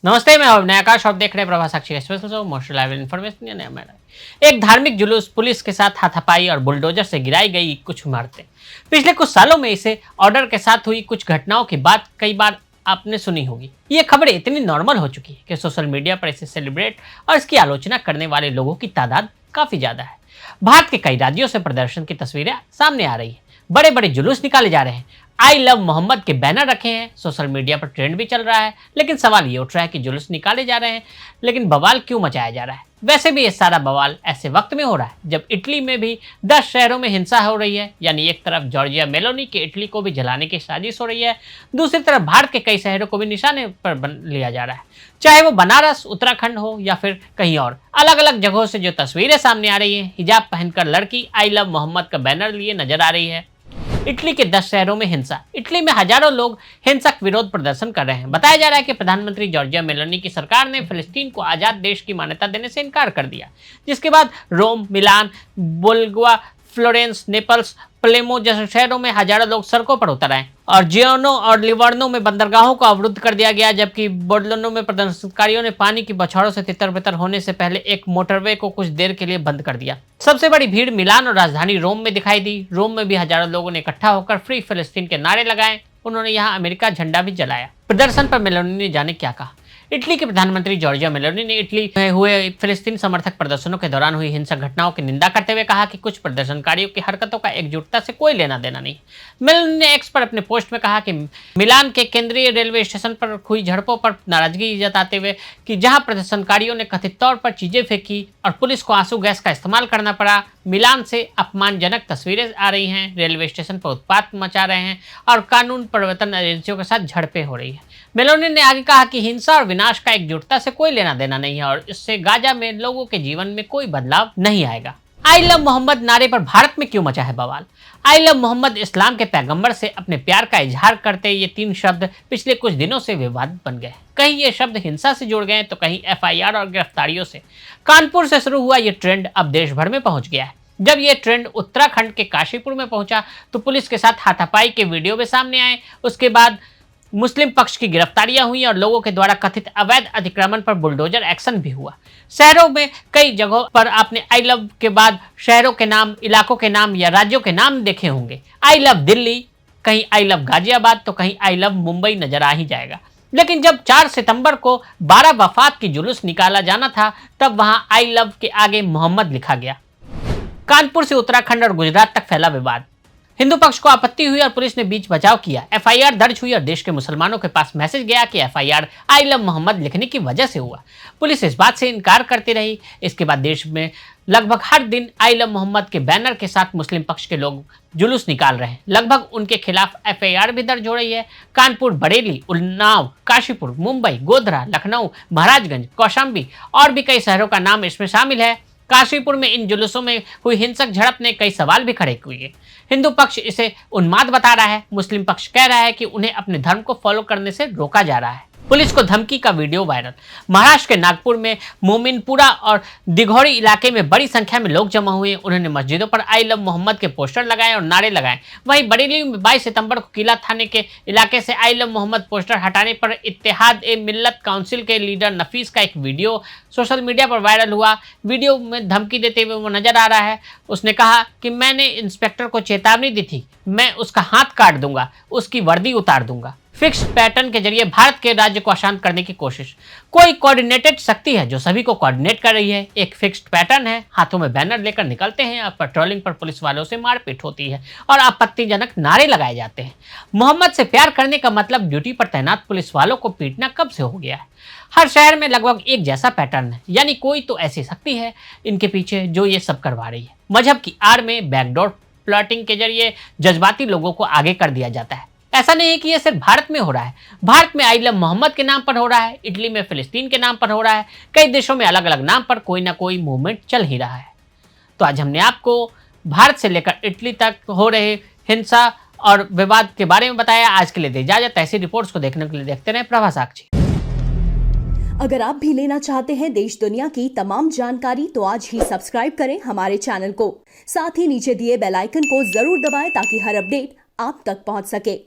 नमस्ते, मैं अभिनय आकाश और देख रहे हैं Prabha Sakshi special show most reliable information. एक धार्मिक जुलूस, पुलिस के साथ हाथापाई और बुलडोजर से गिराई गई कुछ इमारतें। पिछले कुछ सालों में इसे ऑर्डर के साथ हुई कुछ घटनाओं की बात कई बार आपने सुनी होगी। ये खबरें इतनी नॉर्मल हो चुकी है कि सोशल मीडिया पर इसे सेलिब्रेट और इसकी आलोचना करने वाले लोगों की तादाद काफी ज्यादा है। भारत के कई राज्यों से प्रदर्शन की तस्वीरें सामने आ रही है। बड़े बड़े जुलूस निकाले जा रहे हैं, आई लव मोहम्मद के बैनर रखे हैं, सोशल मीडिया पर ट्रेंड भी चल रहा है। लेकिन सवाल ये उठ रहा है कि जुलूस निकाले जा रहे हैं, लेकिन बवाल क्यों मचाया जा रहा है? वैसे भी ये सारा बवाल ऐसे वक्त में हो रहा है जब इटली में भी 10 शहरों में हिंसा हो रही है। यानी एक तरफ जॉर्जिया मेलोनी के इटली को भी जलाने की साजिश हो रही है, दूसरी तरफ भारत के कई शहरों को भी निशाने पर लिया जा रहा है। चाहे वो बनारस, उत्तराखंड हो या फिर कहीं और, अलग अलग जगहों से जो तस्वीरें सामने आ रही है, हिजाब पहनकर लड़की आई लव मोहम्मद का बैनर लिए नजर आ रही है। इटली के 10 शहरों में हिंसा। इटली में हजारों लोग हिंसक विरोध प्रदर्शन कर रहे हैं। बताया जा रहा है कि प्रधानमंत्री जॉर्जिया मेलोनी की सरकार ने फिलिस्तीन को आजाद देश की मान्यता देने से इनकार कर दिया, जिसके बाद रोम, मिलान, बोल्गवा, फ्लोरेंस, नेपल्स, पलेमो जैसे शहरों में हजारों लोग सड़कों पर उतर आए और जियोनो और लिवर्नो में बंदरगाहों को अवरुद्ध कर दिया गया। जबकि बोडलोनो में प्रदर्शनकारियों ने पानी की बौछारों से तितर-बितर होने से पहले एक मोटरवे को कुछ देर के लिए बंद कर दिया। सबसे बड़ी भीड़ मिलान और राजधानी रोम में दिखाई दी। रोम में भी हजारों लोगों ने इकट्ठा होकर फ्री फिलिस्तीन के नारे लगाए। उन्होंने यहाँ अमेरिका झंडा भी जलाया। प्रदर्शन पर मेलोनी ने जाने क्या कहा। इटली के प्रधानमंत्री जॉर्जिया मेलोनी ने इटली में हुए फिलिस्तीन समर्थक प्रदर्शनों के दौरान हुई हिंसक घटनाओं की निंदा करते हुए कहा कि कुछ प्रदर्शनकारियों की हरकतों का एकजुटता से कोई लेना देना नहीं। मेलोनी ने एक्स पर अपने पोस्ट में कहा कि मिलान के केंद्रीय रेलवे स्टेशन पर हुई झड़पों पर नाराजगी जताते हुए कि जहां प्रदर्शनकारियों ने कथित तौर पर चीजें फेंकी और पुलिस को आंसू गैस का इस्तेमाल करना पड़ा। मिलान से अपमानजनक तस्वीरें आ रही हैं, रेलवे स्टेशन पर उत्पात मचा रहे हैं और कानून प्रवर्तन एजेंसियों के साथ झड़पें हो रही है। मेलोनी ने आगे कहा कि हिंसा और विनाश का एकजुटता से कोई लेना देना नहीं है और इससे गाजा में लोगों के जीवन में कोई बदलाव नहीं आएगा। आई लव मोहम्मद नारे पर भारत में क्यों मचा है बवाल? आई लव मोहम्मद इस्लाम के पैगंबर से अपने प्यार का इजहार करते ये 3 शब्द पिछले कुछ दिनों से विवादित बन गए। कहीं ये शब्द हिंसा से जुड़ गए तो कहीं FIR और गिरफ्तारियों से। कानपुर से शुरू हुआ ये ट्रेंड अब देश भर में पहुंच गया है। जब ये ट्रेंड उत्तराखंड के काशीपुर में पहुंचा तो पुलिस के साथ हाथापाई के वीडियो भी सामने आए। उसके बाद मुस्लिम पक्ष की गिरफ्तारियां हुई और लोगों के द्वारा कथित अवैध अतिक्रमण पर बुलडोजर एक्शन भी हुआ। शहरों में कई जगहों पर आपने आई लव के बाद शहरों के नाम, इलाकों के नाम या राज्यों के नाम देखे होंगे। आई लव दिल्ली, कहीं आई लव गाजियाबाद तो कहीं आई लव मुंबई नजर आ ही जाएगा। लेकिन जब 4 सितंबर को 12 वफात की जुलूस निकाला जाना था तब वहां आई लव के आगे मोहम्मद लिखा गया। कानपुर से उत्तराखंड और गुजरात तक फैला विवाद। हिंदू पक्ष को आपत्ति हुई और पुलिस ने बीच बचाव किया। FIR दर्ज हुई और देश के मुसलमानों के पास मैसेज गया कि FIR आई लव मोहम्मद लिखने की वजह से हुआ। पुलिस इस बात से इनकार करती रही। इसके बाद देश में लगभग हर दिन आई लव मोहम्मद के बैनर के साथ मुस्लिम पक्ष के लोग जुलूस निकाल रहे हैं। लगभग उनके खिलाफ FIR भी दर्ज हो रही है। कानपुर, बरेली, उन्नाव, काशीपुर, मुंबई, गोधरा, लखनऊ, महाराजगंज, कौशाम्बी और भी कई शहरों का नाम इसमें शामिल है। काशीपुर में इन जुलूसों में हुई हिंसक झड़प ने कई सवाल भी खड़े किए। हिंदू पक्ष इसे उन्माद बता रहा है, मुस्लिम पक्ष कह रहा है कि उन्हें अपने धर्म को फॉलो करने से रोका जा रहा है। पुलिस को धमकी का वीडियो वायरल। महाराष्ट्र के नागपुर में मोमिनपुरा और दिघौरी इलाके में बड़ी संख्या में लोग जमा हुए। उन्होंने मस्जिदों पर आई लव मोहम्मद के पोस्टर लगाए और नारे लगाए। वहीं बरेली में 22 सितंबर को किला थाने के इलाके से आई लव मोहम्मद पोस्टर हटाने पर इत्तेहाद-ए-मिल्लत काउंसिल के लीडर नफीस का एक वीडियो सोशल मीडिया पर वायरल हुआ। वीडियो में धमकी देते हुए वो नजर आ रहा है। उसने कहा कि मैंने इंस्पेक्टर को चेतावनी दी थी, मैं उसका हाथ काट दूंगा, उसकी वर्दी उतार दूंगा। फिक्स्ड पैटर्न के जरिए भारत के राज्य को अशांत करने की कोशिश। कोई कोऑर्डिनेटेड शक्ति है जो सभी को कोऑर्डिनेट कर रही है। एक फिक्स्ड पैटर्न है, हाथों में बैनर लेकर निकलते हैं और पेट्रोलिंग पर पुलिस वालों से मारपीट होती है और आपत्तिजनक नारे लगाए जाते हैं। मोहम्मद से प्यार करने का मतलब ड्यूटी पर तैनात पुलिस वालों को पीटना कब से हो गया है? हर शहर में लगभग एक जैसा पैटर्न है, यानी कोई तो ऐसी शक्ति है इनके पीछे जो ये सब करवा रही है। मजहब की आड़ में बैकडोर प्लॉटिंग के जरिए जज्बाती लोगों को आगे कर दिया जाता है। ऐसा नहीं है कि यह सिर्फ भारत में हो रहा है। भारत में आई लव मोहम्मद के नाम पर हो रहा है, इटली में फिलिस्तीन के नाम पर हो रहा है, कई देशों में अलग अलग नाम पर कोई ना कोई मूवमेंट चल ही रहा है। तो आज हमने आपको भारत से लेकर इटली तक हो रहे हिंसा और विवाद के बारे में बताया। आज के लिए दे इजाजत। ऐसी रिपोर्ट्स को देखने के लिए देखते रहे प्रभा साक्षी। अगर आप भी लेना चाहते हैं देश दुनिया की तमाम जानकारी तो आज ही सब्सक्राइब करें हमारे चैनल को। साथ ही नीचे दिए बेल आइकन को जरूर दबाएं ताकि हर अपडेट आप तक पहुंच सके।